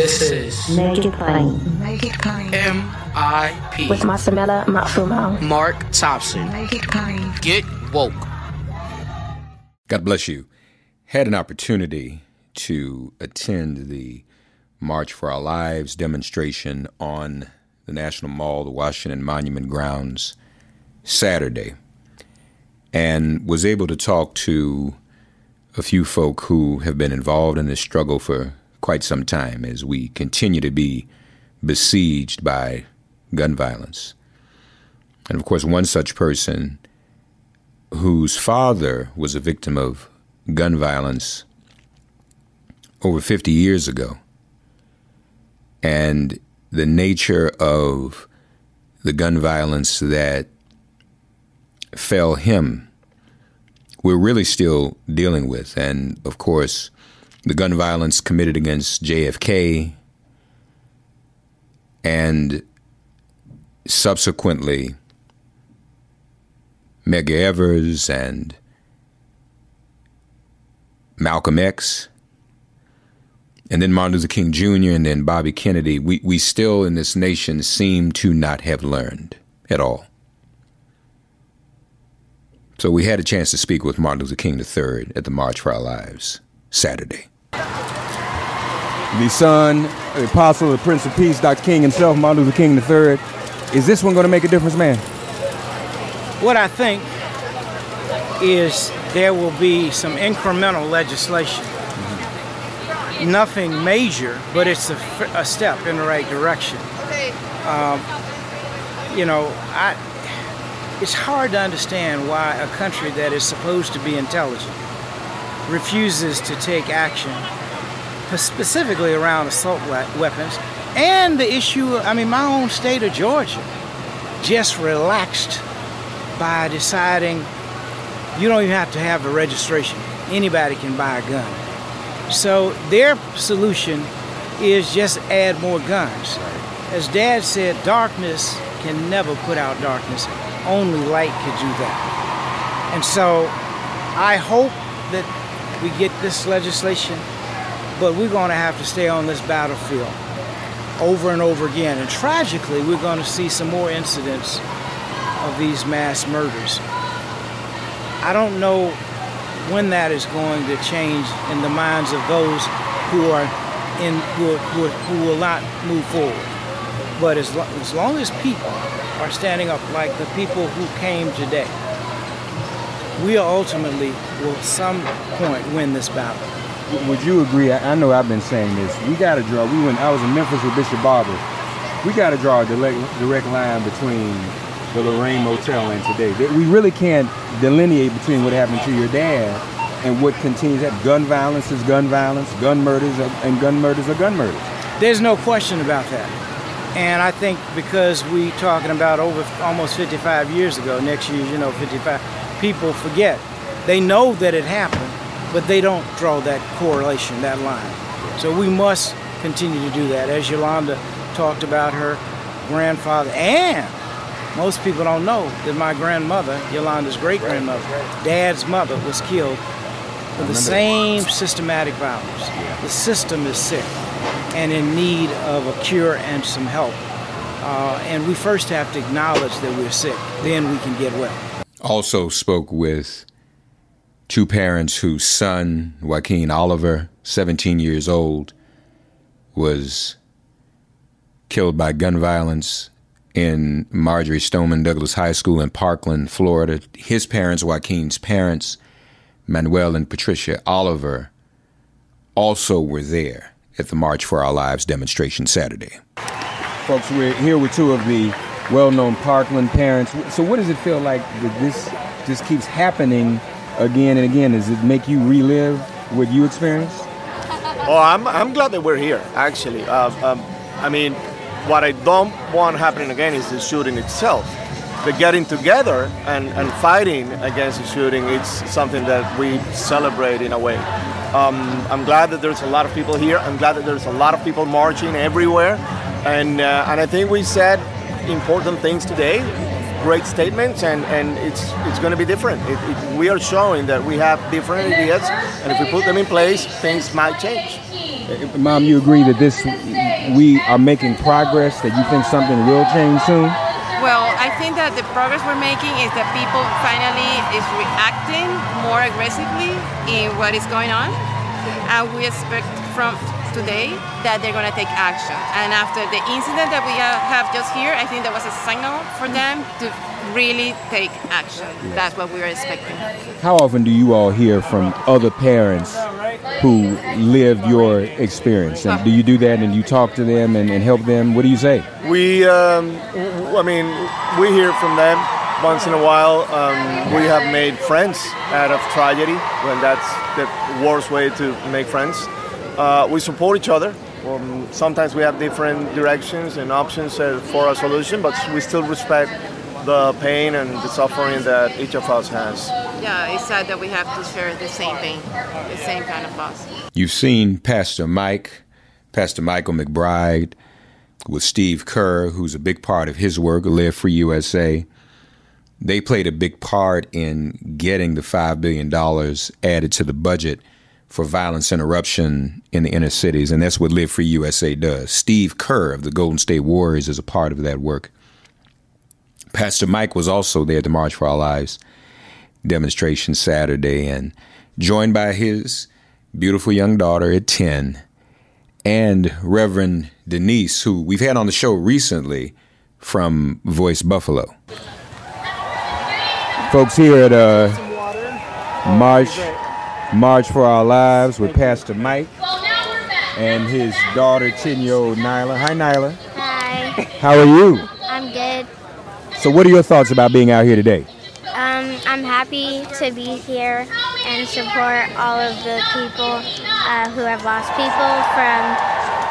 This is Make It Plain. Make It Plain. MIP With Masamela Matfumo. Mark Thompson. Make It Plain. Get woke. God bless you. Had an opportunity to attend the March for Our Lives demonstration on the National Mall, the Washington Monument grounds, Saturday, and was able to talk to a few folk who have been involved in this struggle for quite some time as we continue to be besieged by gun violence. And of course, one such person whose father was a victim of gun violence over 50 years ago. And the nature of the gun violence that fell him, we're really still dealing with. And of course, the gun violence committed against JFK and subsequently Medgar Evers and Malcolm X, and then Martin Luther King Jr. and then Bobby Kennedy, we still in this nation seem to not have learned at all. So we had a chance to speak with Martin Luther King III at the March for Our Lives Saturday. The son, the apostle, the Prince of Peace, Dr. King himself, Martin Luther King III. Is this one going to make a difference, man? What I think is there will be some incremental legislation. Nothing major, but it's a step in the right direction. It's hard to understand why a country that is supposed to be intelligent refuses to take action, specifically around assault weapons. And the issue, my own state of Georgia just relaxed by deciding you don't even have to have a registration. Anybody can buy a gun. So their solution is just add more guns. As Dad said, darkness can never put out darkness. Only light could do that. And so I hope that we get this legislation, but we're going to have to stay on this battlefield over and over again. And tragically, we're going to see some more incidents of these mass murders. I don't know when that is going to change in the minds of those who will not move forward. But as long as people are standing up like the people who came today, we ultimately will at some point win this battle. Would you agree? I know I've been saying this. We got to draw. I was in Memphis with Bishop Barber. We got to draw a direct line between the Lorraine Motel and today. We really can't delineate between what happened to your dad and what continues. That gun violence is gun violence, gun murders and gun murders are gun murders. There's no question about that. And I think because we talking about over almost 55 years ago, next year, 55, people forget. They know that it happened, but they don't draw that correlation, that line. So we must continue to do that. As Yolanda talked about her grandfather, and most people don't know that my grandmother, Yolanda's great-grandmother, Dad's mother, was killed with the same systematic violence. The system is sick and in need of a cure and some help. And we first have to acknowledge that we're sick, then we can get well. Also spoke with two parents whose son, Joaquin Oliver, 17 years old, was killed by gun violence in Marjorie Stoneman Douglas High School in Parkland, Florida. His parents, Joaquin's parents, Manuel and Patricia Oliver, also were there at the March for Our Lives demonstration Saturday. Folks, we're here with two of the well-known Parkland parents. So what does it feel like that this just keeps happening again and again? Does it make you relive what you experienced? Oh, I'm glad that we're here, actually. What I don't want happening again is the shooting itself. But getting together and fighting against the shooting, it's something that we celebrate in a way. I'm glad that there's a lot of people here. I'm glad that there's a lot of people marching everywhere. And I think we said important things today, great statements, and it's going to be different. We are showing that we have different ideas, and if we put them in place, things might change. Mom, you agree that we are making progress, that you think something will change soon? Well, I think that the progress we're making is that people finally is reacting more aggressively in what is going on, and we expect from today that they're going to take action. And after the incident that we have just here, I think that was a signal for them to really take action. That's what we are expecting. How often do you all hear from other parents who lived your experience? And do you do that and you talk to them and help them? What do you say? We hear from them once in a while. We have made friends out of tragedy, when that's the worst way to make friends. We support each other. Sometimes we have different directions and options for a solution, but we still respect the pain and the suffering that each of us has. Yeah, it's sad that we have to share the same pain, the same kind of loss. You've seen Pastor Michael McBride with Steve Kerr, who's a big part of his work, Live Free USA. They played a big part in getting the $5 billion added to the budget for violence interruption in the inner cities, and that's what Live Free USA does. Steve Kerr of the Golden State Warriors is a part of that work. Pastor Mike was also there at the March for Our Lives demonstration Saturday, and joined by his beautiful young daughter at 10, and Reverend Denise, who we've had on the show recently from Voice Buffalo. Folks here at March for Our Lives with Pastor Mike and his daughter, 10-year-old Nyla. Hi, Nyla. Hi. How are you? I'm good. So what are your thoughts about being out here today? I'm happy to be here and support all of the people who have lost people from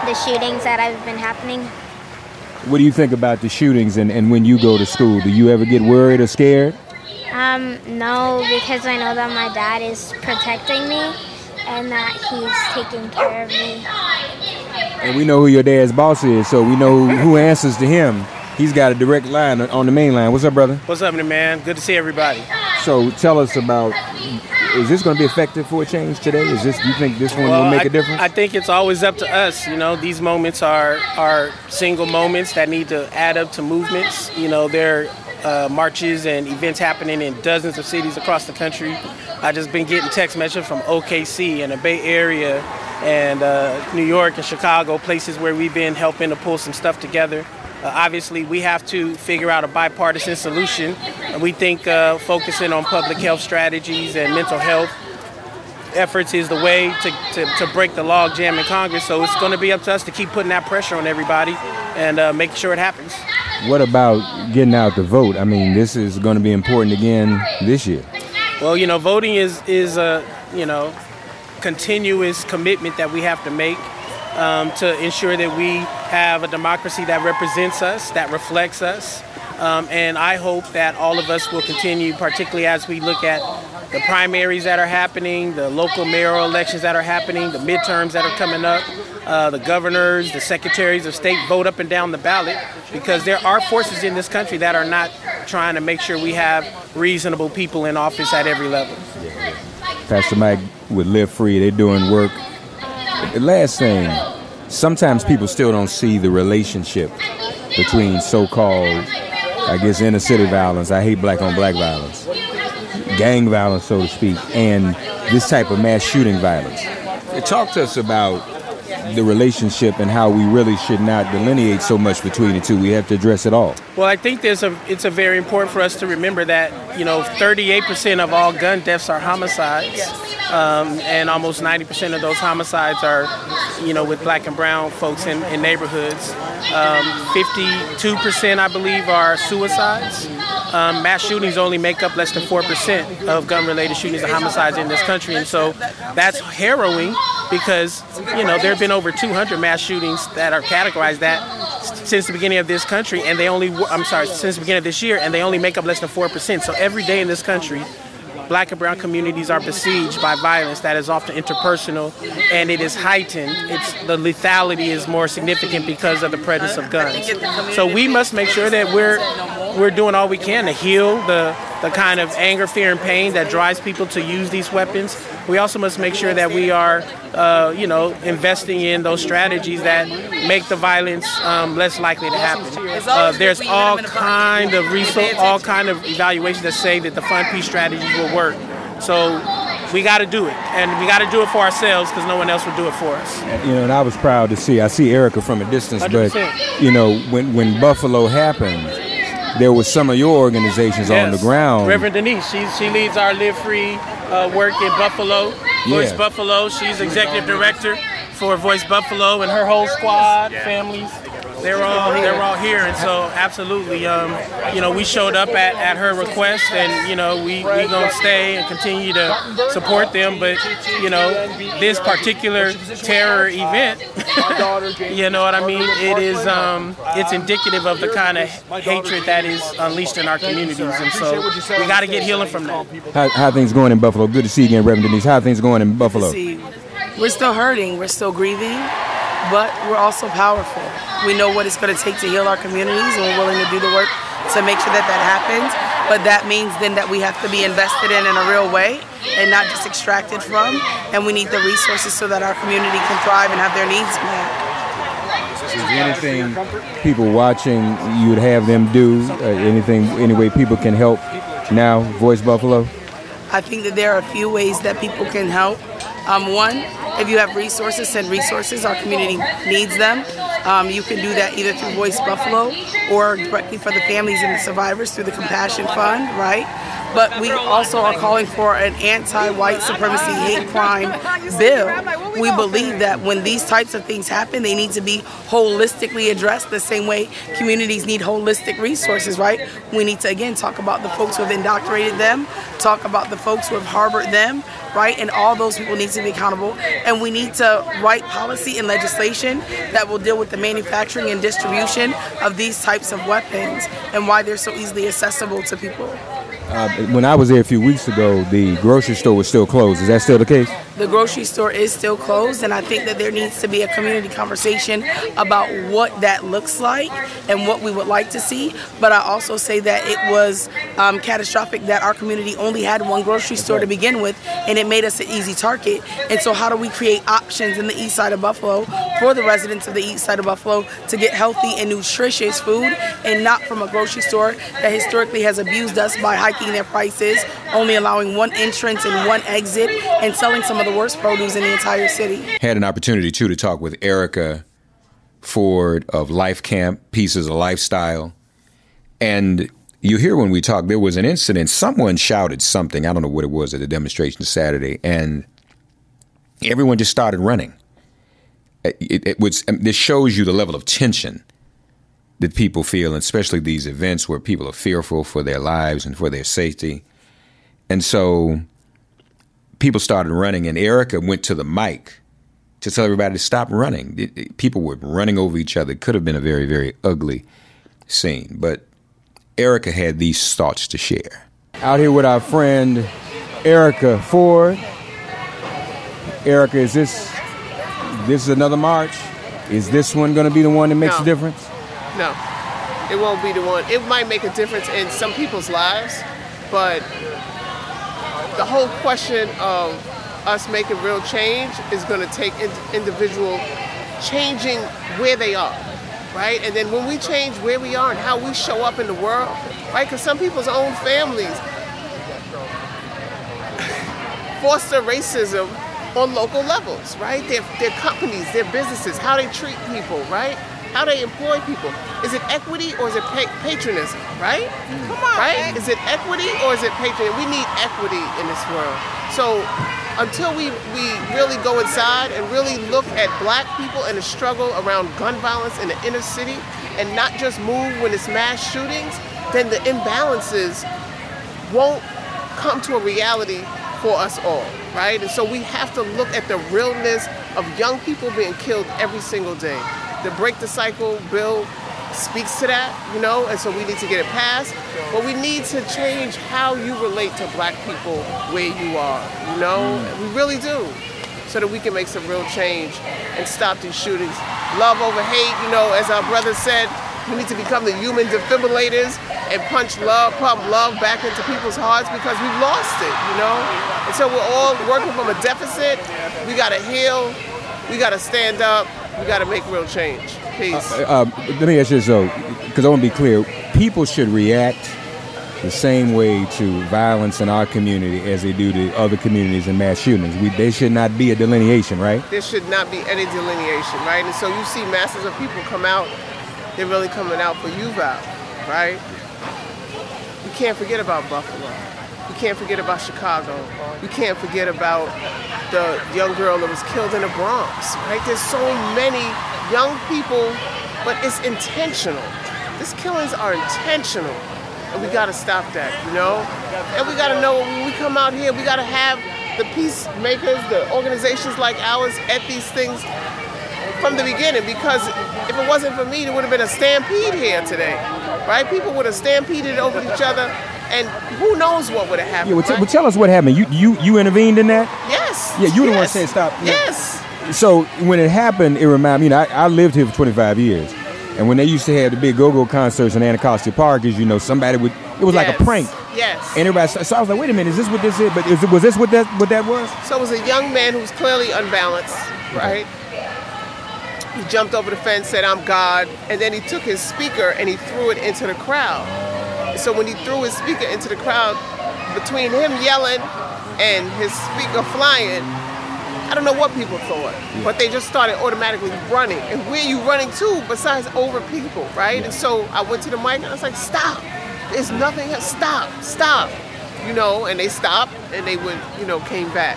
the shootings that have been happening. What do you think about the shootings and when you go to school? Do you ever get worried or scared? No, because I know that my dad is protecting me and that he's taking care of me. And we know who your dad's boss is, so we know who answers to him. He's got a direct line on the main line. What's up, brother? What's up, man? Good to see everybody. So tell us about, is this going to be effective for a change today? Do you think this one will make a difference? I think it's always up to us. You know, these moments are single moments that need to add up to movements. You know, there are marches and events happening in dozens of cities across the country. I just been getting text messages from OKC and the Bay Area and New York and Chicago, places where we've been helping to pull some stuff together. Obviously, we have to figure out a bipartisan solution. We think focusing on public health strategies and mental health efforts is the way to break the log jam in Congress. So it's going to be up to us to keep putting that pressure on everybody and making sure it happens. What about getting out to vote? I mean, this is going to be important again this year. Well, you know, voting is a, continuous commitment that we have to make. To ensure that we have a democracy that represents us, that reflects us. And I hope that all of us will continue, particularly as we look at the primaries that are happening, the local mayoral elections that are happening, the midterms that are coming up, the governors, the secretaries of state vote up and down the ballot, because there are forces in this country that are not trying to make sure we have reasonable people in office at every level. Pastor Mike with Live Free, they're doing work. The last thing, sometimes people still don't see the relationship between so-called, inner city violence, I hate black on black violence, gang violence, so to speak, and this type of mass shooting violence. Talk to us about the relationship and how we really should not delineate so much between the two. We have to address it all. Well, I think it's very important for us to remember that, 38% of all gun deaths are homicides. And almost 90% of those homicides are, with black and brown folks in neighborhoods. 52%, I believe, are suicides. Mass shootings only make up less than 4% of gun-related shootings and homicides in this country. And so that's harrowing because, there have been over 200 mass shootings that are categorized that since the beginning of this country, and since the beginning of this year, and they only make up less than 4%. So every day in this country, black and brown communities are besieged by violence that is often interpersonal, and it is heightened. The lethality is more significant because of the presence of guns. So we must make sure that we're we're doing all we can to heal the kind of anger, fear, and pain that drives people to use these weapons. We also must make sure that we are, investing in those strategies that make the violence less likely to happen. There's all kind of evaluations that say that the Fund Peace strategies will work. So we got to do it, and we got to do it for ourselves because no one else will do it for us. And I was proud to see. I see Erica from a distance, 100%. But when Buffalo happened, there was some of your organizations on the ground. Reverend Denise, she leads our Live Free work in Buffalo. Voice Buffalo. She's executive director for Voice Buffalo, and her whole squad, families. They're all here, and so absolutely, we showed up at her request, and we gonna stay and continue to support them. But this particular terror event, you know what I mean? It is it's indicative of the kind of hatred that is unleashed in our communities, and so we got to get healing from that. How things going in Buffalo? Good to see you again, Reverend Denise. How things going in Buffalo? We're still hurting. We're still grieving. But we're also powerful. We know what it's going to take to heal our communities, and we're willing to do the work to make sure that happens. But that means then that we have to be invested in a real way and not just extracted from. And we need the resources so that our community can thrive and have their needs met. Is there anything people watching you would have them do? Any way people can help now, Voice Buffalo? I think that there are a few ways that people can help. One, if you have resources, send resources. Our community needs them. You can do that either through Voice Buffalo or directly for the families and the survivors through the Compassion Fund, right? But we also are calling for an anti-white supremacy hate crime bill. We believe that when these types of things happen, they need to be holistically addressed the same way communities need holistic resources, right? We need to, again, talk about the folks who have indoctrinated them, talk about the folks who have harbored them, right? And all those people need to be accountable. And we need to write policy and legislation that will deal with the manufacturing and distribution of these types of weapons and why they're so easily accessible to people. When I was there a few weeks ago, the grocery store was still closed. Is that still the case? The grocery store is still closed, and I think that there needs to be a community conversation about what that looks like and what we would like to see. But I also say that it was catastrophic that our community only had one grocery store to begin with, and it made us an easy target. And so how do we create options in the east side of Buffalo for the residents of the east side of Buffalo to get healthy and nutritious food, and not from a grocery store that historically has abused us by hiking their prices, only allowing one entrance and one exit, and selling some of the worst produce in the entire city. Had an opportunity, too, to talk with Erica Ford of Life Camp, Pieces of Lifestyle. And you hear when we talk, there was an incident. Someone shouted something. I don't know what it was at the demonstration Saturday. And everyone just started running. This shows you the level of tension that people feel, and especially these events where people are fearful for their lives and for their safety. And so people started running, and Erica went to the mic to tell everybody to stop running. People were running over each other. It could have been a very, very ugly scene. But Erica had these thoughts to share. Out here with our friend Erica Ford. Erica, is this another march? Is this one going to be the one that makes a difference? No, it won't be the one. It might make a difference in some people's lives, but the whole question of us making real change is going to take individual changing where they are, right? And then when we change where we are and how we show up in the world, right? Because some people's own families foster racism on local levels, right? Their companies, their businesses, how they treat people, right? How they employ people. Is it equity or is it patronism, right? Come on, right? Man. Is it equity or is it patronism? We need equity in this world. So until we really go inside and really look at black people and the struggle around gun violence in the inner city and not just move when it's mass shootings, then the imbalances won't come to a reality for us all, right? And so we have to look at the realness of young people being killed every single day. The Break the Cycle bill speaks to that, and so we need to get it passed. But we need to change how you relate to black people where you are, We really do, so that we can make some real change and stop these shootings. Love over hate, as our brother said, We need to become the human defibrillators and pump love back into people's hearts because we've lost it, you know? And so we're all working from a deficit. We got to heal. We got to stand up. We got to make real change. Peace. Let me ask you this, though, because I want to be clear. People should react the same way to violence in our community as they do to other communities and mass shootings. There should not be a delineation, right? There should not be any delineation, right? And so you see masses of people come out. They're really coming out for YouVal, right? We can't forget about Buffalo. We can't forget about Chicago. We can't forget about the young girl that was killed in the Bronx, right? There's so many young people, but it's intentional. These killings are intentional, and we gotta stop that, you know? And we gotta know when we come out here, we gotta have the peacemakers, the organizations like ours at these things from the beginning, because if it wasn't for me, there would have been a stampede here today, right? People would have stampeded over each other, and who knows what would have happened. Yeah, well, tell us what happened. You intervened in that? Yes. Yeah, you the one saying stop. Yes. So when it happened, it reminded me, I lived here for 25 years. And when they used to have the big go-go concerts in Anacostia Park, as you know, somebody would, it was like a prank. Yes. And everybody, so I was like, wait a minute, is this what this is? But was this what that was? So it was a young man who was clearly unbalanced, right? He jumped over the fence, said, "I'm God," and then he took his speaker and he threw it into the crowd. So when he threw his speaker into the crowd, between him yelling and his speaker flying, I don't know what people thought, but they just started automatically running. And where are you running to besides over people, right? And so I went to the mic and I was like, stop. There's nothing, stop. You know, and they stopped and they went, you know, came back.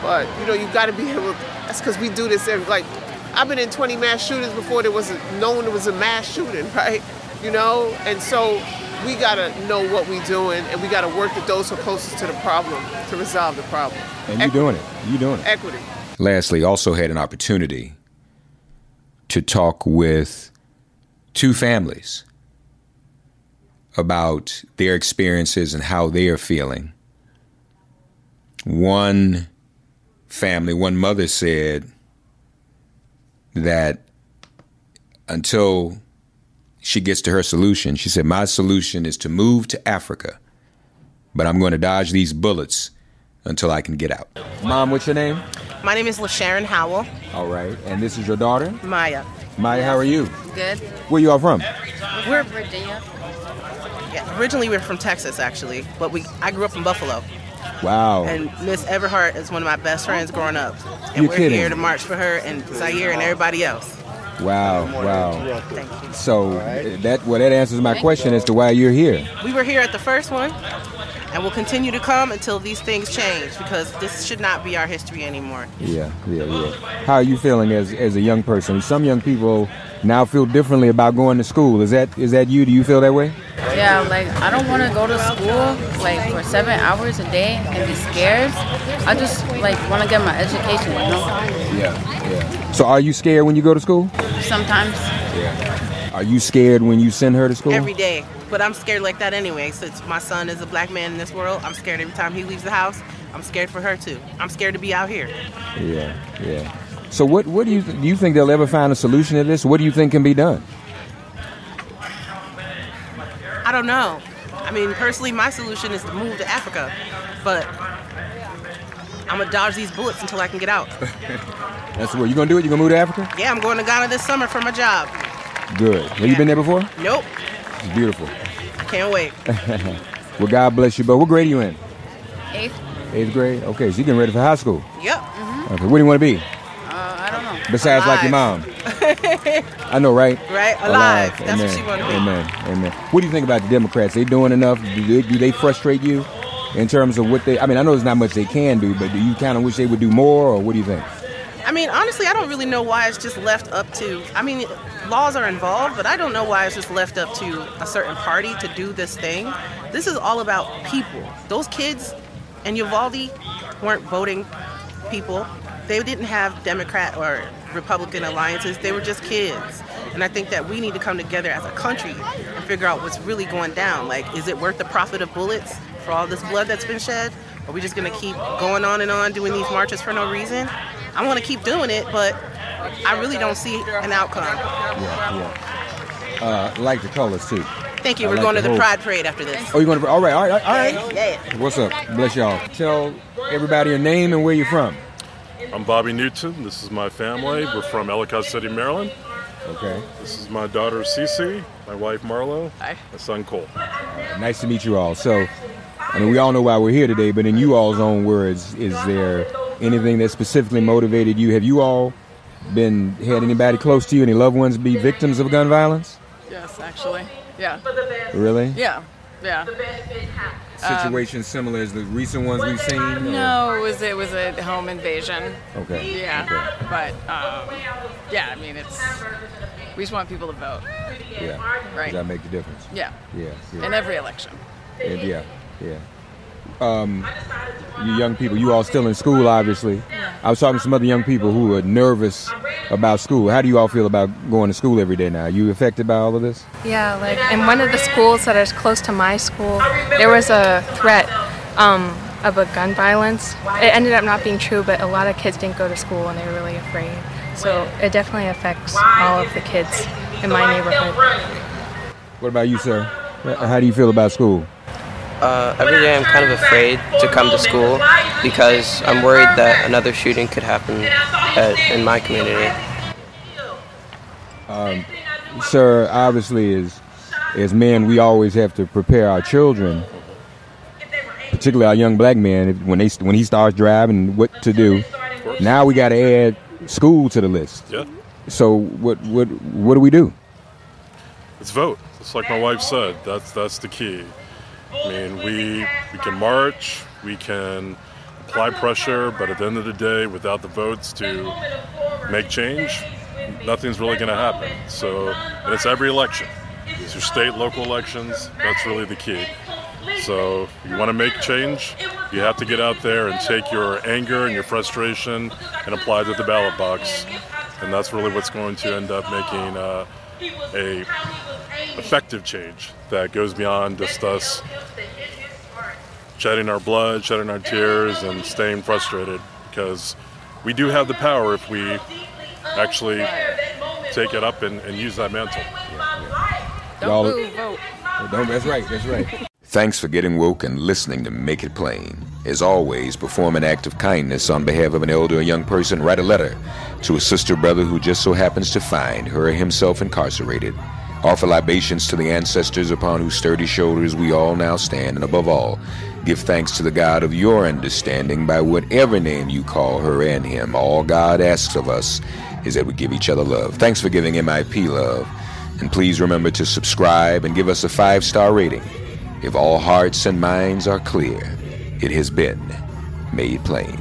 But, you know, you got to be able, that's because we do this like, I've been in 20 mass shootings before there was known there was a mass shooting, right? You know, and so we got to know what we're doing, and we got to work with those who are closest to the problem to resolve the problem. And you're doing it. Equity. Lastly, also had an opportunity to talk with two families about their experiences and how they are feeling. One family, one mother said that until she gets to her solution, she said, my solution is to move to Africa, but I'm going to dodge these bullets until I can get out. Mom, what's your name? My name is LaSharon Howell. All right. And this is your daughter? Maya. Maya, how are you? Good. Where you all from? We're Virginia. Yeah, originally we're from Texas, actually, but I grew up in Buffalo. Wow. And Miss Everhart is one of my best friends growing up. And You're kidding. Here to march for her and Zaire and everybody else. Wow. Thank you. So that answers my question as to why you're here. We were here at the first one, and we'll continue to come until these things change, because this should not be our history anymore. Yeah. How are you feeling as a young person? Some young people now feel differently about going to school. Is that you? Do you feel that way? Yeah, like I don't want to go to school like for 7 hours a day and be scared. I just like want to get my education, you know? Yeah. So are you scared when you go to school? Sometimes. Yeah. Are you scared when you send her to school? Every day. But I'm scared like that anyway. Since my son is a black man in this world, I'm scared every time he leaves the house. I'm scared for her too. I'm scared to be out here. Yeah. So what do you think they'll ever find a solution to this? What do you think can be done? I don't know. I mean, personally, my solution is to move to Africa, but I'm gonna dodge these bullets until I can get out. That's what you're gonna do. You're gonna move to Africa? Yeah, I'm going to Ghana this summer for my job. Good. Have you been there before? Nope. It's beautiful. Can't wait. Well, God bless you. But what grade are you in? 8th. 8th grade. Okay, so you're getting ready for high school. Yep. Mm-hmm. Okay, what do you want to be? I don't know. Besides, alive. like your mom. I know, right? Right, alive. That's Amen. what she wanted to be. Amen. What do you think about the Democrats? They doing enough? Do they frustrate you in terms of what they? I mean, I know there's not much they can do, but do you kind of wish they would do more, or what do you think? I mean, honestly, I don't really know why it's just left up to. I mean, laws are involved, but I don't know why it's just left up to a certain party to do this thing. This is all about people. Those kids in Uvalde weren't voting people. They didn't have Democrat or Republican alliances. They were just kids. And I think that we need to come together as a country and figure out what's really going down. Like, is it worth the profit of bullets for all this blood that's been shed? Are we just going to keep going on and on doing these marches for no reason? I want to keep doing it, but I really don't see an outcome. Yeah. like the colors too. Thank you. I We're like going to the the whole- Pride Parade after this. Oh, you're going to? All right. Yeah. What's up? Bless y'all. Tell everybody your name and where you're from. I'm Bobby Newton. This is my family. We're from Ellicott City, Maryland. Okay. This is my daughter Cece, my wife Marlo, Hi. my son Cole. Nice to meet you all. So, I mean, we all know why we're here today, but in you all's own words, is there anything that specifically motivated you? Have you all had anybody close to you, any loved ones be victims of gun violence? Yes, actually. Yeah. Really? Yeah. Yeah. Situations similar as the recent ones we've seen? Or? No, it was a home invasion. Okay. Yeah. Okay. But yeah, I mean we just want people to vote. Yeah. Right. Does that make the difference? Yeah. Yeah. In every election. Yeah. You young people, you all still in school, obviously. I was talking to some other young people who are nervous about school. How do you all feel about going to school every day now? Are you affected by all of this? Yeah, like in one of the schools that is close to my school, there was a threat of a gun violence. It ended up not being true, but a lot of kids didn't go to school and they were really afraid. So it definitely affects all of the kids in my neighborhood. What about you, sir? How do you feel about school? Every day I'm kind of afraid to come to school because I'm worried that another shooting could happen in my community. Sir, obviously as men, we always have to prepare our children, particularly our young black men, when he starts driving, what to do. Now we got to add school to the list. Yeah. So what do we do? It's vote. Just like my wife said, that's the key. I mean, we can march, we can apply pressure, but at the end of the day, without the votes to make change, nothing's really going to happen. So, and it's every election. It's your state, local elections. That's really the key. So, if you want to make change, you have to get out there and take your anger and your frustration and apply it to the ballot box. And that's really what's going to end up making a effective change that goes beyond just us shedding our blood, shedding our tears, and staying frustrated, because we do have the power if we actually take it up and use that mantle. Don't move, vote. That's right. Thanks for getting woke and listening to Make It Plain. As always, perform an act of kindness on behalf of an elder or young person. Write a letter to a sister or brother who just so happens to find her or himself incarcerated. Offer libations to the ancestors upon whose sturdy shoulders we all now stand. And above all, give thanks to the God of your understanding by whatever name you call her and him. All God asks of us is that we give each other love. Thanks for giving MIP love. And please remember to subscribe and give us a 5-star rating. If all hearts and minds are clear, it has been made plain.